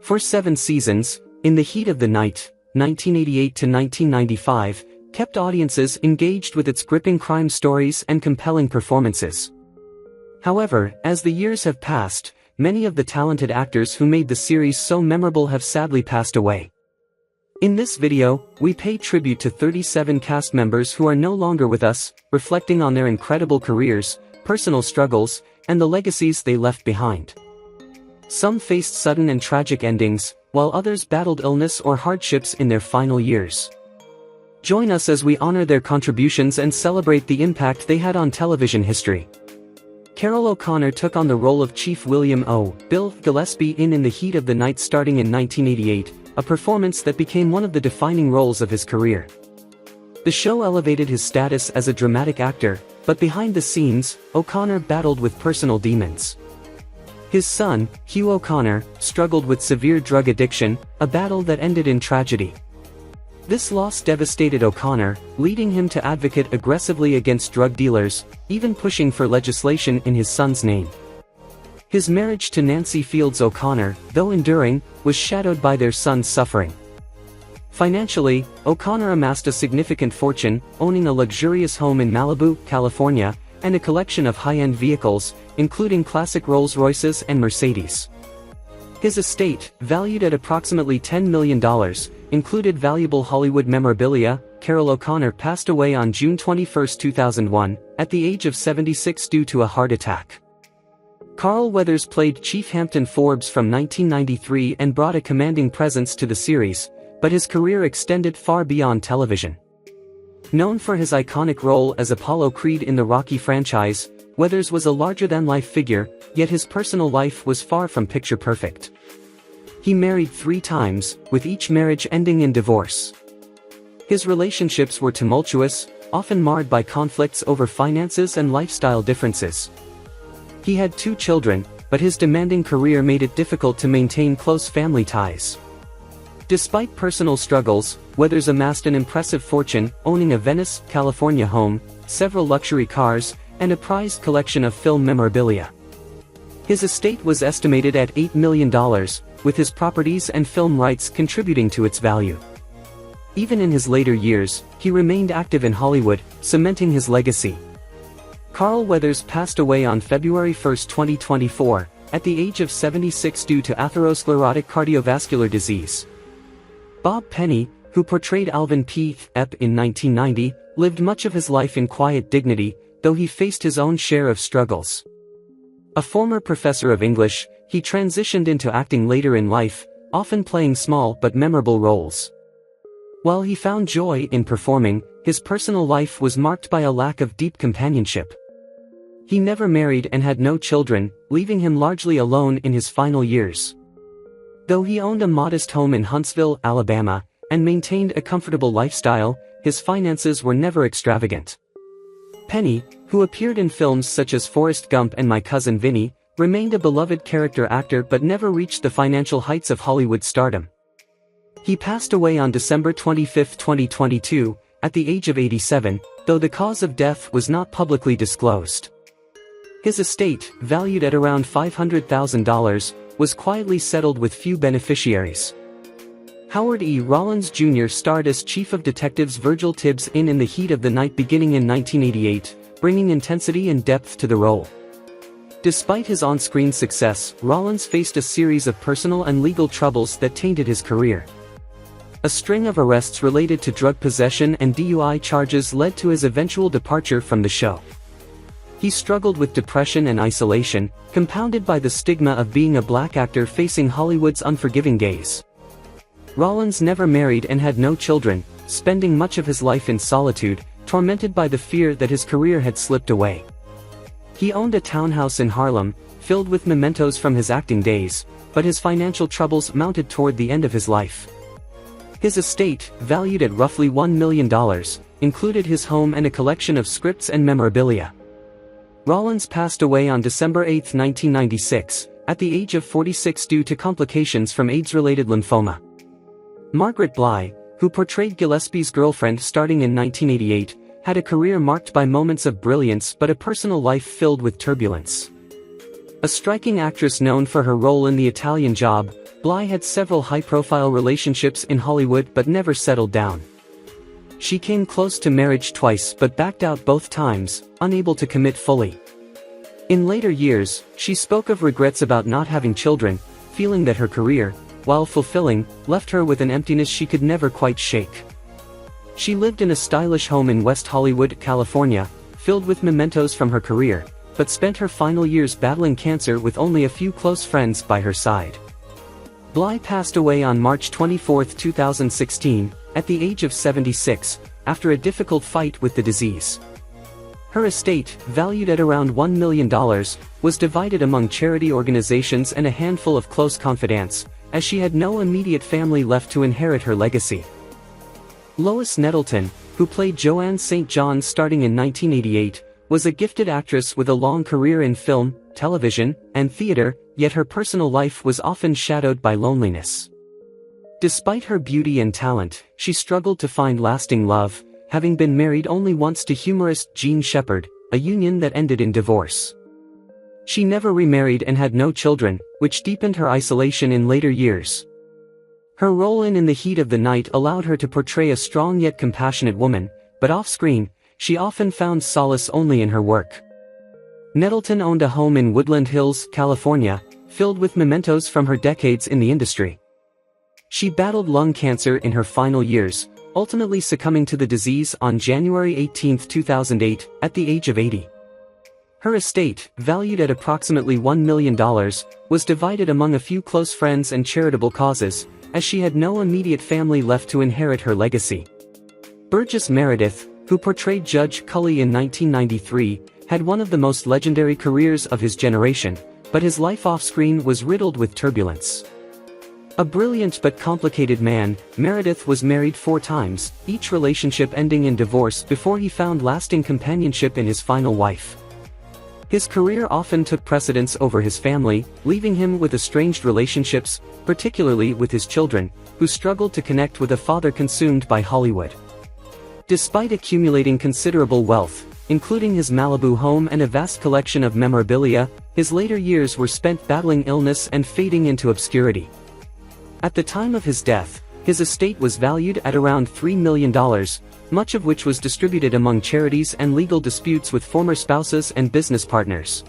For 7 seasons, In the Heat of the Night, 1988 to 1995, kept audiences engaged with its gripping crime stories and compelling performances. However, as the years have passed, many of the talented actors who made the series so memorable have sadly passed away. In this video, we pay tribute to 37 cast members who are no longer with us, reflecting on their incredible careers, personal struggles, and the legacies they left behind. Some faced sudden and tragic endings, while others battled illness or hardships in their final years. Join us as we honor their contributions and celebrate the impact they had on television history. Carroll O'Connor took on the role of Chief William O. Bill Gillespie in the Heat of the Night starting in 1988, a performance that became one of the defining roles of his career. The show elevated his status as a dramatic actor, but behind the scenes, O'Connor battled with personal demons. His son, Hugh O'Connor, struggled with severe drug addiction, a battle that ended in tragedy. This loss devastated O'Connor, leading him to advocate aggressively against drug dealers, even pushing for legislation in his son's name. His marriage to Nancy Fields O'Connor, though enduring, was shadowed by their son's suffering. Financially, O'Connor amassed a significant fortune, owning a luxurious home in Malibu, California, and a collection of high-end vehicles, including classic Rolls-Royces and Mercedes. His estate, valued at approximately $10 million, included valuable Hollywood memorabilia. Carroll O'Connor passed away on June 21, 2001, at the age of 76 due to a heart attack. Carl Weathers played Chief Hampton Forbes from 1993 and brought a commanding presence to the series, but his career extended far beyond television. Known for his iconic role as Apollo Creed in the Rocky franchise, Weathers was a larger-than-life figure, yet his personal life was far from picture-perfect. He married 3 times, with each marriage ending in divorce. His relationships were tumultuous, often marred by conflicts over finances and lifestyle differences. He had 2 children, but his demanding career made it difficult to maintain close family ties. Despite personal struggles, Weathers amassed an impressive fortune, owning a Venice, California home, several luxury cars, and a prized collection of film memorabilia. His estate was estimated at $8 million, with his properties and film rights contributing to its value. Even in his later years, he remained active in Hollywood, cementing his legacy. Carl Weathers passed away on February 1, 2024, at the age of 76 due to atherosclerotic cardiovascular disease. Bob Penny, who portrayed Alvin P. Epp in 1990, lived much of his life in quiet dignity, though he faced his own share of struggles. A former professor of English, he transitioned into acting later in life, often playing small but memorable roles. While he found joy in performing, his personal life was marked by a lack of deep companionship. He never married and had no children, leaving him largely alone in his final years. Though he owned a modest home in Huntsville, Alabama, and maintained a comfortable lifestyle, his finances were never extravagant. Penny, who appeared in films such as Forrest Gump and My Cousin Vinny, remained a beloved character actor but never reached the financial heights of Hollywood stardom. He passed away on December 25, 2022, at the age of 87, though the cause of death was not publicly disclosed. His estate, valued at around $500,000, was quietly settled with few beneficiaries. Howard E. Rollins Jr. starred as Chief of Detectives Virgil Tibbs in the Heat of the Night beginning in 1988, bringing intensity and depth to the role. Despite his on-screen success, Rollins faced a series of personal and legal troubles that tainted his career. A string of arrests related to drug possession and DUI charges led to his eventual departure from the show. He struggled with depression and isolation, compounded by the stigma of being a black actor facing Hollywood's unforgiving gaze. Rollins never married and had no children, spending much of his life in solitude, tormented by the fear that his career had slipped away. He owned a townhouse in Harlem, filled with mementos from his acting days, but his financial troubles mounted toward the end of his life. His estate, valued at roughly $1 million, included his home and a collection of scripts and memorabilia. Rollins passed away on December 8, 1996, at the age of 46 due to complications from AIDS-related lymphoma. Margaret Blye, who portrayed Gillespie's girlfriend starting in 1988, had a career marked by moments of brilliance but a personal life filled with turbulence. A striking actress known for her role in The Italian Job, Blye had several high-profile relationships in Hollywood but never settled down. She came close to marriage twice but backed out both times, unable to commit fully. In later years, she spoke of regrets about not having children, feeling that her career, while fulfilling, left her with an emptiness she could never quite shake. She lived in a stylish home in West Hollywood, California, filled with mementos from her career, but spent her final years battling cancer with only a few close friends by her side. Blye passed away on March 24, 2016, at the age of 76, after a difficult fight with the disease. Her estate, valued at around $1 million, was divided among charity organizations and a handful of close confidants, as she had no immediate family left to inherit her legacy. Lois Nettleton, who played Joanne St. John starting in 1988, was a gifted actress with a long career in film, television, and theater, yet her personal life was often shadowed by loneliness. Despite her beauty and talent, she struggled to find lasting love, having been married only once to humorist Jean Shepherd, a union that ended in divorce. She never remarried and had no children, which deepened her isolation in later years. Her role in the Heat of the Night allowed her to portray a strong yet compassionate woman, but off-screen, she often found solace only in her work. Nettleton owned a home in Woodland Hills, California, filled with mementos from her decades in the industry. She battled lung cancer in her final years, ultimately succumbing to the disease on January 18, 2008, at the age of 80. Her estate, valued at approximately $1 million, was divided among a few close friends and charitable causes, as she had no immediate family left to inherit her legacy. Burgess Meredith, who portrayed Judge Cully in 1993, had one of the most legendary careers of his generation, but his life off-screen was riddled with turbulence. A brilliant but complicated man, Meredith was married 4 times, each relationship ending in divorce before he found lasting companionship in his final wife. His career often took precedence over his family, leaving him with estranged relationships, particularly with his children, who struggled to connect with a father consumed by Hollywood. Despite accumulating considerable wealth, including his Malibu home and a vast collection of memorabilia, his later years were spent battling illness and fading into obscurity. At the time of his death, his estate was valued at around $3 million, much of which was distributed among charities and legal disputes with former spouses and business partners.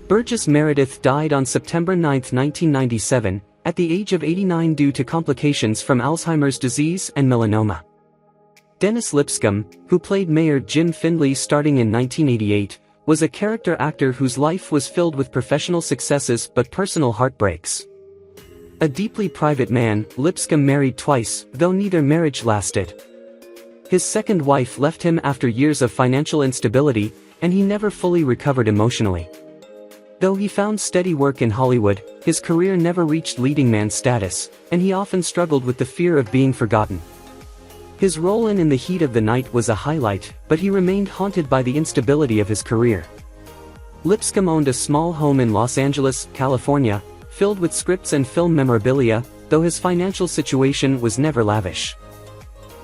Burgess Meredith died on September 9, 1997, at the age of 89 due to complications from Alzheimer's disease and melanoma. Dennis Lipscomb, who played Mayor Jim Findlay starting in 1988, was a character actor whose life was filled with professional successes but personal heartbreaks. A deeply private man, Lipscomb married twice, though neither marriage lasted. His second wife left him after years of financial instability, and he never fully recovered emotionally. Though he found steady work in Hollywood, his career never reached leading man status, and he often struggled with the fear of being forgotten. His role in The Heat of the Night was a highlight, but he remained haunted by the instability of his career. Lipscomb owned a small home in Los Angeles, California, filled with scripts and film memorabilia, though his financial situation was never lavish.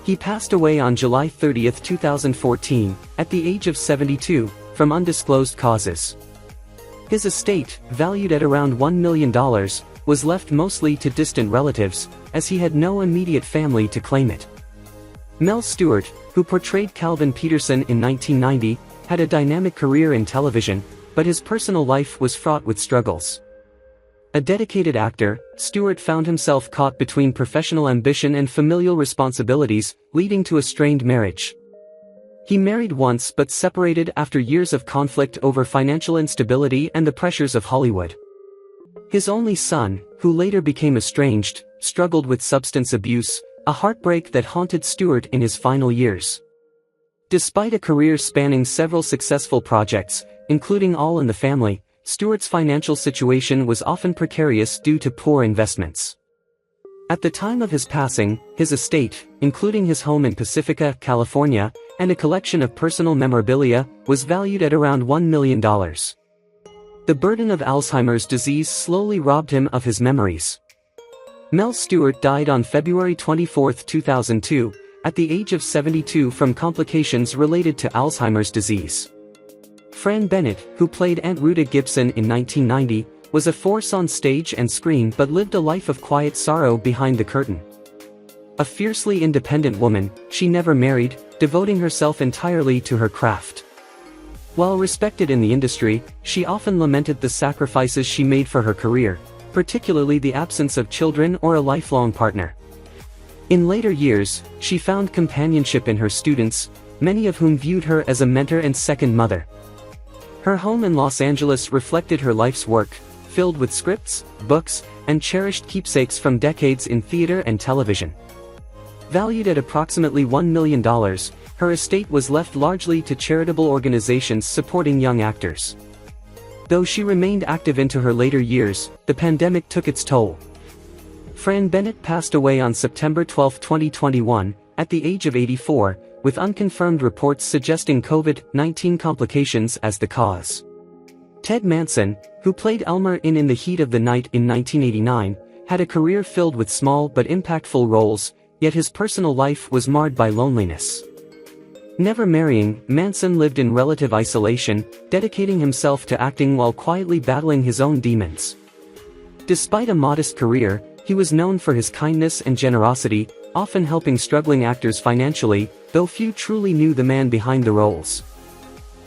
He passed away on July 30, 2014, at the age of 72, from undisclosed causes. His estate, valued at around $1 million, was left mostly to distant relatives, as he had no immediate family to claim it. Mel Stewart, who portrayed Calvin Peterson in 1990, had a dynamic career in television, but his personal life was fraught with struggles. A dedicated actor, Stewart found himself caught between professional ambition and familial responsibilities, leading to a strained marriage. He married once but separated after years of conflict over financial instability and the pressures of Hollywood. His only son, who later became estranged, struggled with substance abuse, a heartbreak that haunted Stewart in his final years. Despite a career spanning several successful projects, including All in the Family, Stewart's financial situation was often precarious due to poor investments. At the time of his passing, his estate, including his home in Pacifica, California, and a collection of personal memorabilia, was valued at around $1 million. The burden of Alzheimer's disease slowly robbed him of his memories. Mel Stewart died on February 24, 2002, at the age of 72 from complications related to Alzheimer's disease. Fran Bennett, who played Aunt Rhoda Gibson in 1990, was a force on stage and screen but lived a life of quiet sorrow behind the curtain. A fiercely independent woman, she never married, devoting herself entirely to her craft. While respected in the industry, she often lamented the sacrifices she made for her career, particularly the absence of children or a lifelong partner. In later years, she found companionship in her students, many of whom viewed her as a mentor and second mother. Her home in Los Angeles reflected her life's work, filled with scripts, books, and cherished keepsakes from decades in theater and television. Valued at approximately $1 million, her estate was left largely to charitable organizations supporting young actors. Though she remained active into her later years, the pandemic took its toll. Fran Bennett passed away on September 12, 2021, at the age of 84, with unconfirmed reports suggesting COVID-19 complications as the cause. Ted Manson, who played Elmer in The Heat of the Night in 1989, had a career filled with small but impactful roles, yet his personal life was marred by loneliness. Never marrying, Manson lived in relative isolation, dedicating himself to acting while quietly battling his own demons. Despite a modest career, he was known for his kindness and generosity, often helping struggling actors financially, though few truly knew the man behind the roles.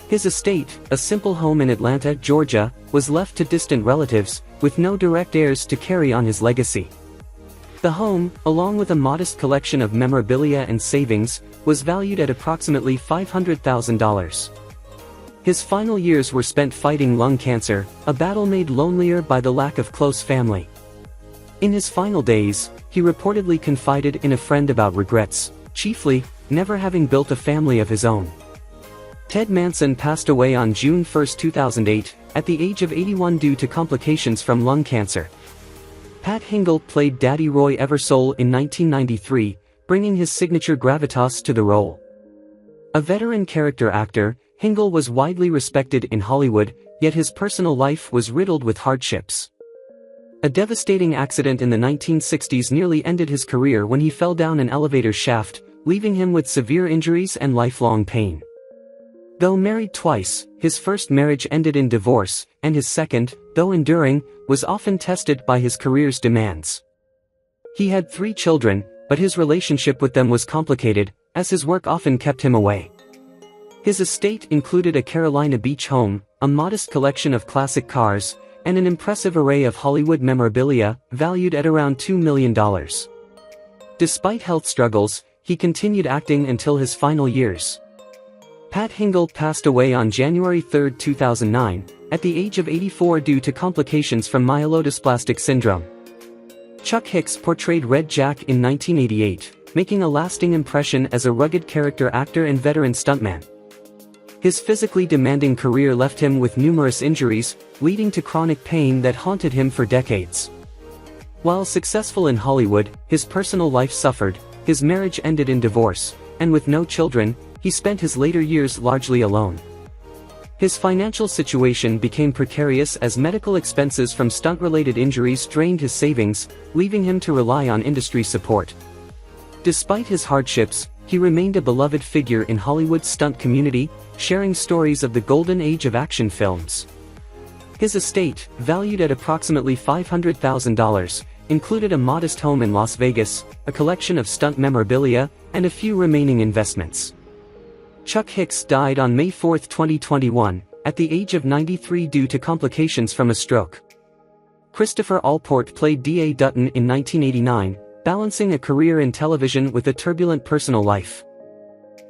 His estate, a simple home in Atlanta, Georgia, was left to distant relatives, with no direct heirs to carry on his legacy. The home, along with a modest collection of memorabilia and savings, was valued at approximately $500,000. His final years were spent fighting lung cancer, a battle made lonelier by the lack of close family. In his final days, he reportedly confided in a friend about regrets, chiefly, never having built a family of his own. Ted Manson passed away on June 1, 2008, at the age of 81 due to complications from lung cancer. Pat Hingle played Daddy Roy Eversole in 1993, bringing his signature gravitas to the role. A veteran character actor, Hingle was widely respected in Hollywood, yet his personal life was riddled with hardships. A devastating accident in the 1960s nearly ended his career when he fell down an elevator shaft, leaving him with severe injuries and lifelong pain. Though married twice, his first marriage ended in divorce, and his second, though enduring, was often tested by his career's demands. He had 3 children, but his relationship with them was complicated, as his work often kept him away. His estate included a Carolina Beach home, a modest collection of classic cars, and an impressive array of Hollywood memorabilia, valued at around $2 million. Despite health struggles, he continued acting until his final years. Pat Hingle passed away on January 3, 2009, at the age of 84 due to complications from myelodysplastic syndrome. Chuck Hicks portrayed Red Jack in 1988, making a lasting impression as a rugged character actor and veteran stuntman. His physically demanding career left him with numerous injuries, leading to chronic pain that haunted him for decades. While successful in Hollywood, his personal life suffered, his marriage ended in divorce, and with no children, he spent his later years largely alone. His financial situation became precarious as medical expenses from stunt-related injuries drained his savings, leaving him to rely on industry support. Despite his hardships, he remained a beloved figure in Hollywood's stunt community, sharing stories of the golden age of action films. His estate, valued at approximately $500,000, included a modest home in Las Vegas, a collection of stunt memorabilia, and a few remaining investments. Chuck Hicks died on May 4, 2021, at the age of 93 due to complications from a stroke. Christopher Allport played D.A. Dutton in 1989, balancing a career in television with a turbulent personal life.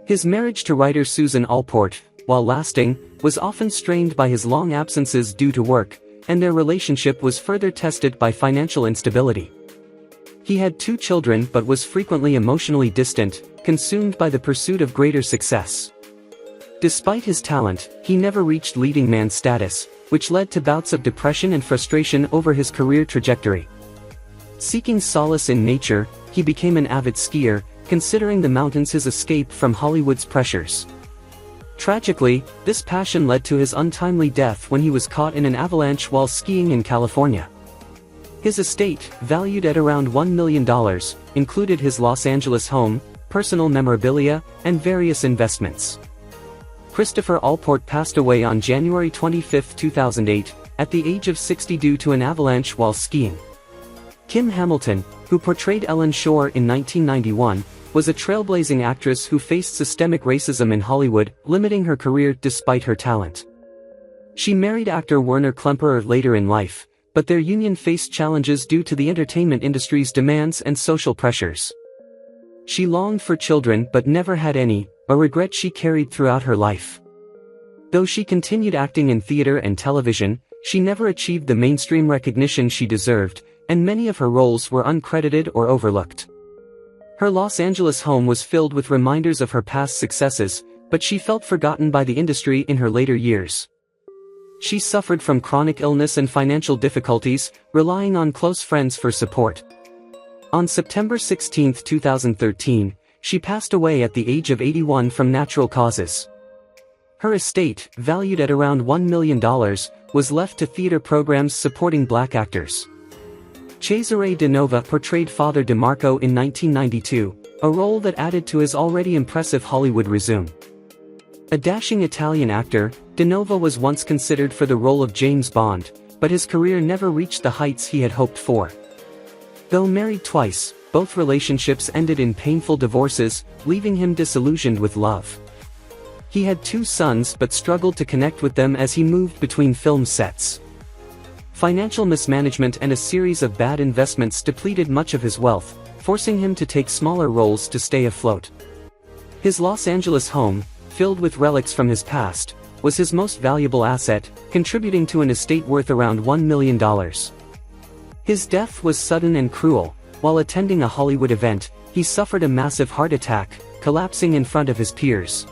His marriage to writer Susan Allport, while lasting, was often strained by his long absences due to work, and their relationship was further tested by financial instability. He had 2 children but was frequently emotionally distant, consumed by the pursuit of greater success. Despite his talent, he never reached leading man status, which led to bouts of depression and frustration over his career trajectory. Seeking solace in nature, he became an avid skier, considering the mountains his escape from Hollywood's pressures. Tragically, this passion led to his untimely death when he was caught in an avalanche while skiing in California. His estate, valued at around $1 million, included his Los Angeles home, personal memorabilia, and various investments. Christopher Allport passed away on January 25, 2008, at the age of 60 due to an avalanche while skiing. Kim Hamilton, who portrayed Ellen Shore in 1991, was a trailblazing actress who faced systemic racism in Hollywood, limiting her career despite her talent. She married actor Werner Klemperer later in life, but their union faced challenges due to the entertainment industry's demands and social pressures. She longed for children but never had any, a regret she carried throughout her life. Though she continued acting in theater and television, she never achieved the mainstream recognition she deserved, and many of her roles were uncredited or overlooked. Her Los Angeles home was filled with reminders of her past successes, but she felt forgotten by the industry in her later years. She suffered from chronic illness and financial difficulties, relying on close friends for support. On September 16, 2013, she passed away at the age of 81 from natural causes. Her estate, valued at around $1 million, was left to theater programs supporting black actors. Cesare Danova portrayed Father DeMarco in 1992, a role that added to his already impressive Hollywood resume. A dashing Italian actor, Danova was once considered for the role of James Bond, but his career never reached the heights he had hoped for. Though married twice, both relationships ended in painful divorces, leaving him disillusioned with love. He had 2 sons but struggled to connect with them as he moved between film sets. Financial mismanagement and a series of bad investments depleted much of his wealth, forcing him to take smaller roles to stay afloat. His Los Angeles home, filled with relics from his past, was his most valuable asset, contributing to an estate worth around $1 million. His death was sudden and cruel. While attending a Hollywood event, he suffered a massive heart attack, collapsing in front of his peers.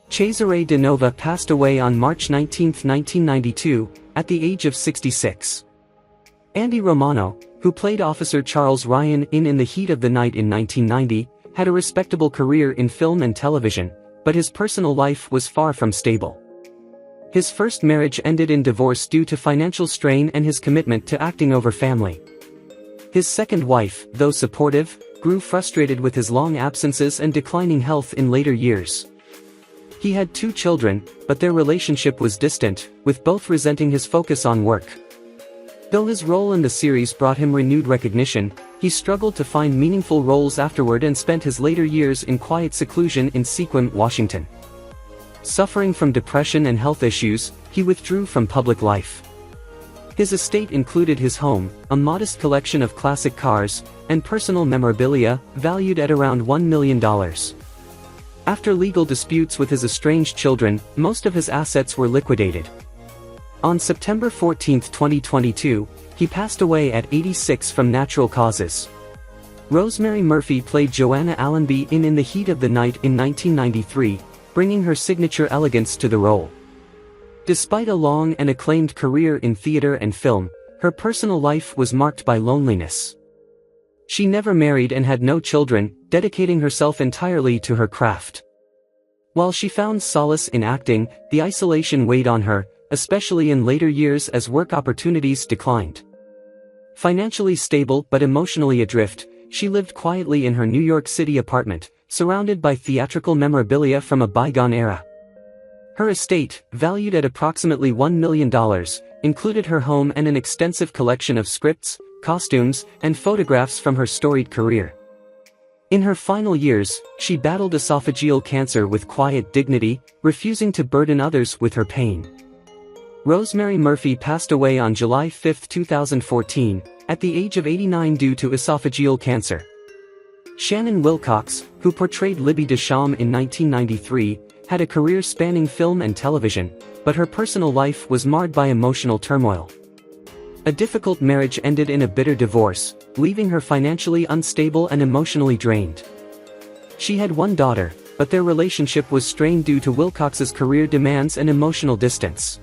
Cesare Danova passed away on March 19, 1992, at the age of 66. Andy Romano, who played Officer Charles Ryan in the Heat of the Night in 1990, had a respectable career in film and television, but his personal life was far from stable. His first marriage ended in divorce due to financial strain and his commitment to acting over family. His second wife, though supportive, grew frustrated with his long absences and declining health in later years. He had 2 children, but their relationship was distant, with both resenting his focus on work. Though his role in the series brought him renewed recognition, he struggled to find meaningful roles afterward and spent his later years in quiet seclusion in Sequim, Washington. Suffering from depression and health issues, he withdrew from public life. His estate included his home, a modest collection of classic cars, and personal memorabilia, valued at around $1 million. After legal disputes with his estranged children, most of his assets were liquidated. On September 14, 2022, he passed away at 86 from natural causes. Rosemary Murphy played Joanna Allenby in The Heat of the Night in 1993, bringing her signature elegance to the role. Despite a long and acclaimed career in theater and film, her personal life was marked by loneliness. She never married and had no children, dedicating herself entirely to her craft. While she found solace in acting, the isolation weighed on her, especially in later years as work opportunities declined. Financially stable but emotionally adrift, she lived quietly in her New York City apartment, surrounded by theatrical memorabilia from a bygone era. Her estate, valued at approximately $1 million, included her home and an extensive collection of scripts, costumes, and photographs from her storied career. In her final years, she battled esophageal cancer with quiet dignity, refusing to burden others with her pain. Rosemary Murphy passed away on July 5, 2014, at the age of 89 due to esophageal cancer. Shannon Wilcox, who portrayed Libby Deschamps in 1993, had a career spanning film and television, but her personal life was marred by emotional turmoil. A difficult marriage ended in a bitter divorce, leaving her financially unstable and emotionally drained. She had 1 daughter, but their relationship was strained due to Wilcox's career demands and emotional distance.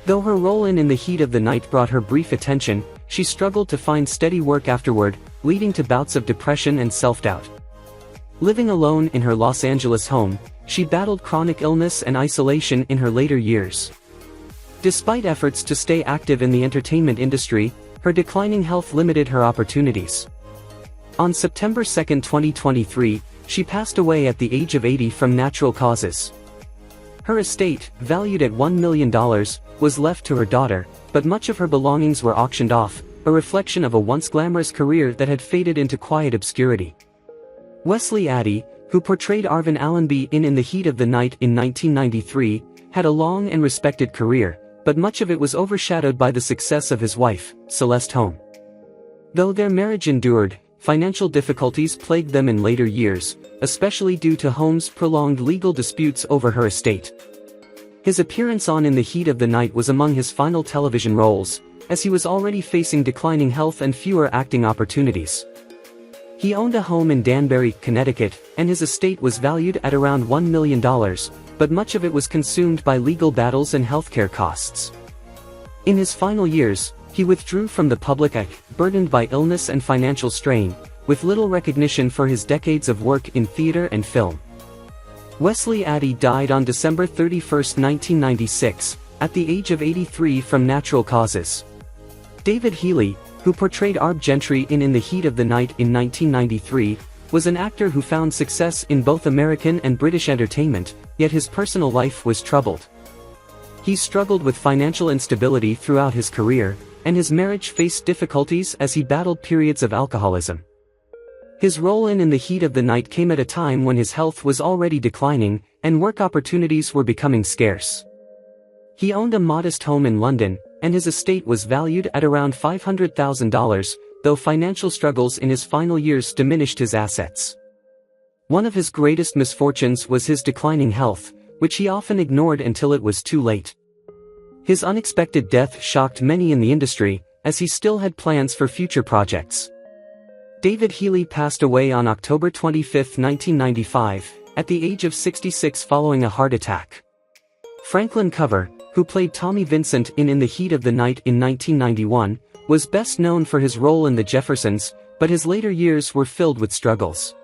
Though her role in The Heat of the Night brought her brief attention, she struggled to find steady work afterward, leading to bouts of depression and self-doubt. Living alone in her Los Angeles home, she battled chronic illness and isolation in her later years. Despite efforts to stay active in the entertainment industry, her declining health limited her opportunities. On September 2, 2023, she passed away at the age of 80 from natural causes. Her estate, valued at $1 million, was left to her daughter, but much of her belongings were auctioned off, a reflection of a once glamorous career that had faded into quiet obscurity. Wesley Addy, who portrayed Arvin Allenby in The Heat of the Night in 1993, had a long and respected career, but much of it was overshadowed by the success of his wife, Celeste Holm. Though their marriage endured, financial difficulties plagued them in later years, especially due to Holm's prolonged legal disputes over her estate. His appearance on In the Heat of the Night was among his final television roles, as he was already facing declining health and fewer acting opportunities. He owned a home in Danbury, Connecticut, and his estate was valued at around $1 million, but much of it was consumed by legal battles and healthcare costs. In his final years, he withdrew from the public eye, burdened by illness and financial strain, with little recognition for his decades of work in theater and film. Wesley Addy died on December 31, 1996, at the age of 83 from natural causes. David Healy, who portrayed Arb Gentry in The Heat of the Night in 1993, was an actor who found success in both American and British entertainment, yet his personal life was troubled. He struggled with financial instability throughout his career, and his marriage faced difficulties as he battled periods of alcoholism. His role in The Heat of the Night came at a time when his health was already declining, and work opportunities were becoming scarce. He owned a modest home in London, and his estate was valued at around $500,000, though financial struggles in his final years diminished his assets. One of his greatest misfortunes was his declining health, which he often ignored until it was too late. His unexpected death shocked many in the industry, as he still had plans for future projects. David Healy passed away on October 25, 1995, at the age of 66 following a heart attack. Franklin Cover, who played Tommy Vincent in The Heat of the Night in 1991, was best known for his role in The Jeffersons, but his later years were filled with struggles.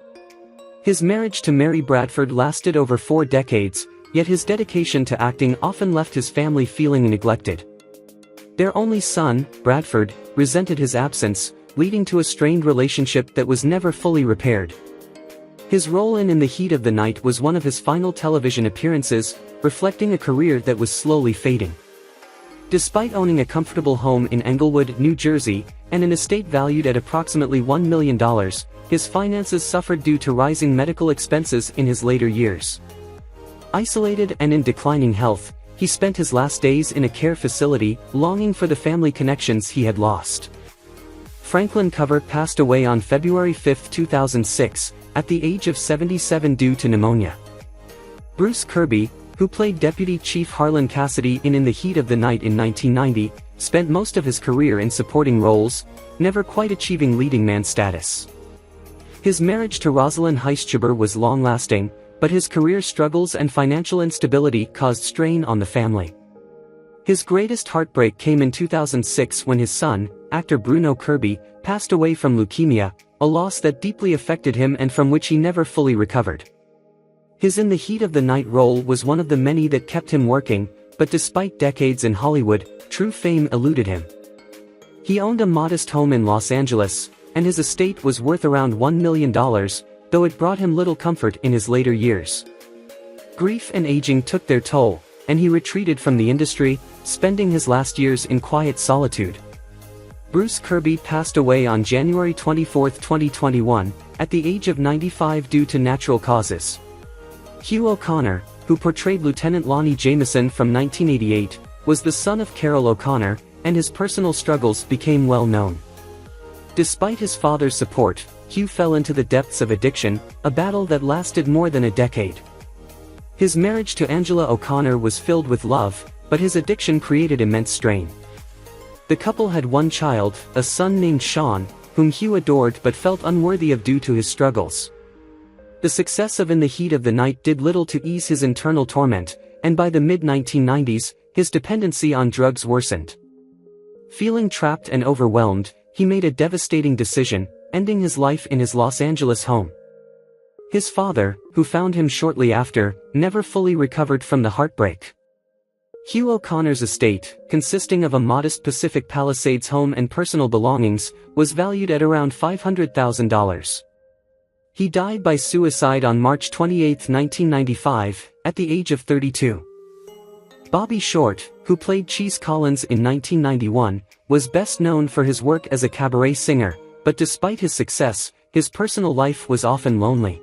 His marriage to Mary Bradford lasted over 4 decades, yet his dedication to acting often left his family feeling neglected. Their only son, Bradford, resented his absence, leading to a strained relationship that was never fully repaired. His role in The Heat of the Night was one of his final television appearances, reflecting a career that was slowly fading. Despite owning a comfortable home in Englewood, New Jersey, and an estate valued at approximately $1 million, his finances suffered due to rising medical expenses in his later years. Isolated and in declining health, he spent his last days in a care facility, longing for the family connections he had lost. Franklin Cover passed away on February 5, 2006, at the age of 77 due to pneumonia. Bruce Kirby, who played Deputy Chief Harlan Cassidy in The Heat of the Night in 1990, spent most of his career in supporting roles, never quite achieving leading man status. His marriage to Rosalind Heischuber was long-lasting, but his career struggles and financial instability caused strain on the family. His greatest heartbreak came in 2006 when his son, actor Bruno Kirby, passed away from leukemia, a loss that deeply affected him and from which he never fully recovered. His In the Heat of the Night role was one of the many that kept him working, but despite decades in Hollywood, true fame eluded him. He owned a modest home in Los Angeles, and his estate was worth around $1 million, though it brought him little comfort in his later years. Grief and aging took their toll, and he retreated from the industry, spending his last years in quiet solitude. Bruce Kirby passed away on January 24, 2021, at the age of 95 due to natural causes. Hugh O'Connor, who portrayed Lieutenant Lonnie Jameson from 1988, was the son of Carroll O'Connor, and his personal struggles became well known. Despite his father's support, Hugh fell into the depths of addiction, a battle that lasted more than a decade. His marriage to Angela O'Connor was filled with love, but his addiction created immense strain. The couple had one child, a son named Sean, whom Hugh adored but felt unworthy of due to his struggles. The success of In the Heat of the Night did little to ease his internal torment, and by the mid-1990s, his dependency on drugs worsened. Feeling trapped and overwhelmed, he made a devastating decision, ending his life in his Los Angeles home. His father, who found him shortly after, never fully recovered from the heartbreak. Hugh O'Connor's estate, consisting of a modest Pacific Palisades home and personal belongings, was valued at around $500,000. He died by suicide on March 28, 1995, at the age of 32. Bobby Short, who played Cheese Collins in 1991, was best known for his work as a cabaret singer, but despite his success, his personal life was often lonely.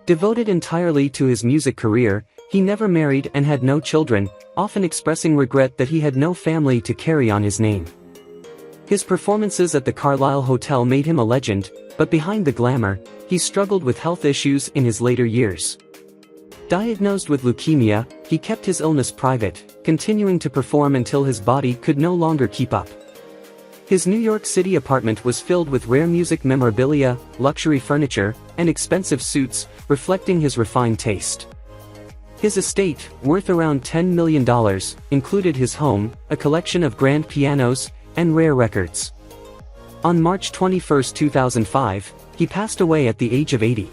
Devoted entirely to his music career, he never married and had no children, often expressing regret that he had no family to carry on his name. His performances at the Carlisle Hotel made him a legend, but behind the glamour, he struggled with health issues in his later years. Diagnosed with leukemia, he kept his illness private, continuing to perform until his body could no longer keep up. His New York City apartment was filled with rare music memorabilia, luxury furniture, and expensive suits, reflecting his refined taste. His estate, worth around $10 million, included his home, a collection of grand pianos, and rare records. On March 21, 2005, he passed away at the age of 80.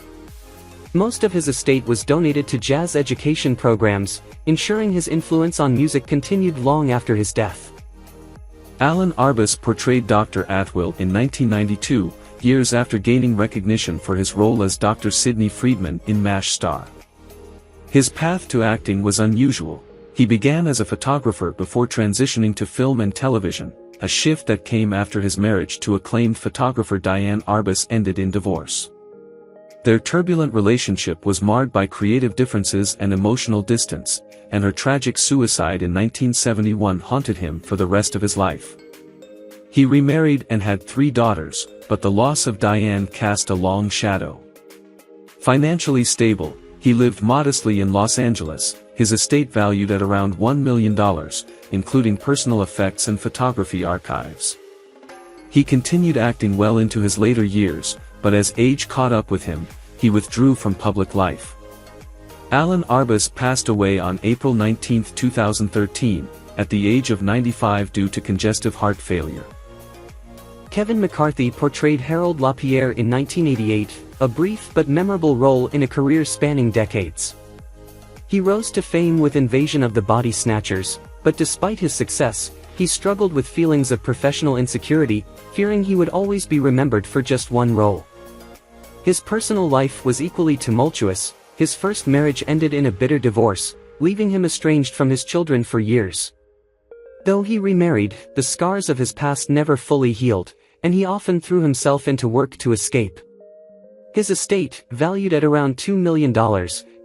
Most of his estate was donated to jazz education programs, ensuring his influence on music continued long after his death. Alan Arbus portrayed Dr. Atwill in 1992, years after gaining recognition for his role as Dr. Sidney Friedman in MASH Star. His path to acting was unusual. He began as a photographer before transitioning to film and television, a shift that came after his marriage to acclaimed photographer Diane Arbus ended in divorce. Their turbulent relationship was marred by creative differences and emotional distance, and her tragic suicide in 1971 haunted him for the rest of his life. He remarried and had 3 daughters, but the loss of Diane cast a long shadow. Financially stable, he lived modestly in Los Angeles, his estate valued at around $1 million, including personal effects and photography archives. He continued acting well into his later years, but as age caught up with him, he withdrew from public life. Alan Arbus passed away on April 19, 2013, at the age of 95 due to congestive heart failure. Kevin McCarthy portrayed Harold LaPierre in 1988, a brief but memorable role in a career spanning decades. He rose to fame with Invasion of the Body Snatchers, but despite his success, he struggled with feelings of professional insecurity, fearing he would always be remembered for just one role. His personal life was equally tumultuous. His first marriage ended in a bitter divorce, leaving him estranged from his children for years. Though he remarried, the scars of his past never fully healed, and he often threw himself into work to escape. His estate, valued at around $2 million,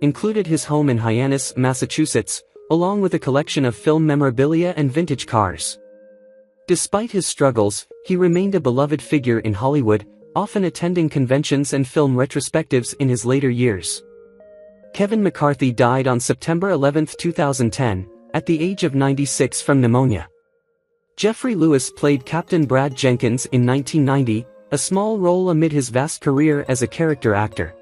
included his home in Hyannis, Massachusetts, along with a collection of film memorabilia and vintage cars. Despite his struggles, he remained a beloved figure in Hollywood, often attending conventions and film retrospectives in his later years. Kevin McCarthy died on September 11, 2010, at the age of 96 from pneumonia. Geoffrey Lewis played Captain Brad Jenkins in 1990, a small role amid his vast career as a character actor.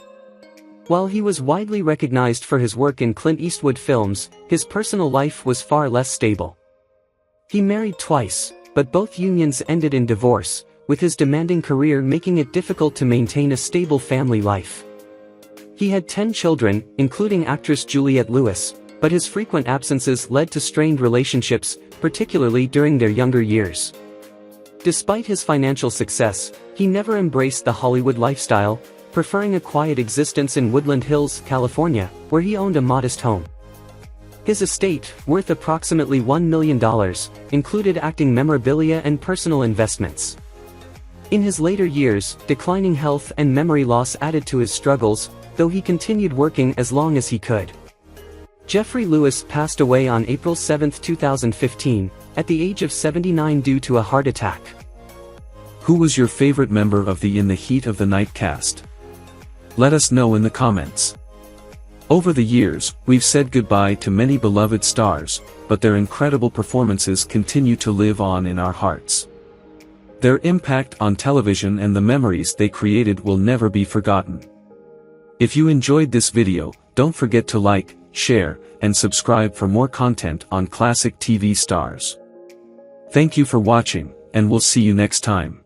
While he was widely recognized for his work in Clint Eastwood films, his personal life was far less stable. He married twice, but both unions ended in divorce, with his demanding career making it difficult to maintain a stable family life. He had 10 children, including actress Juliette Lewis, but his frequent absences led to strained relationships, particularly during their younger years. Despite his financial success, he never embraced the Hollywood lifestyle, preferring a quiet existence in Woodland Hills, California, where he owned a modest home. His estate, worth approximately $1 million, included acting memorabilia and personal investments. In his later years, declining health and memory loss added to his struggles, though he continued working as long as he could. Geoffrey Lewis passed away on April 7, 2015, at the age of 79 due to a heart attack. Who was your favorite member of the In the Heat of the Night cast? Let us know in the comments. Over the years, we've said goodbye to many beloved stars, but their incredible performances continue to live on in our hearts. Their impact on television and the memories they created will never be forgotten. If you enjoyed this video, don't forget to like, share, and subscribe for more content on classic TV stars. Thank you for watching, and we'll see you next time.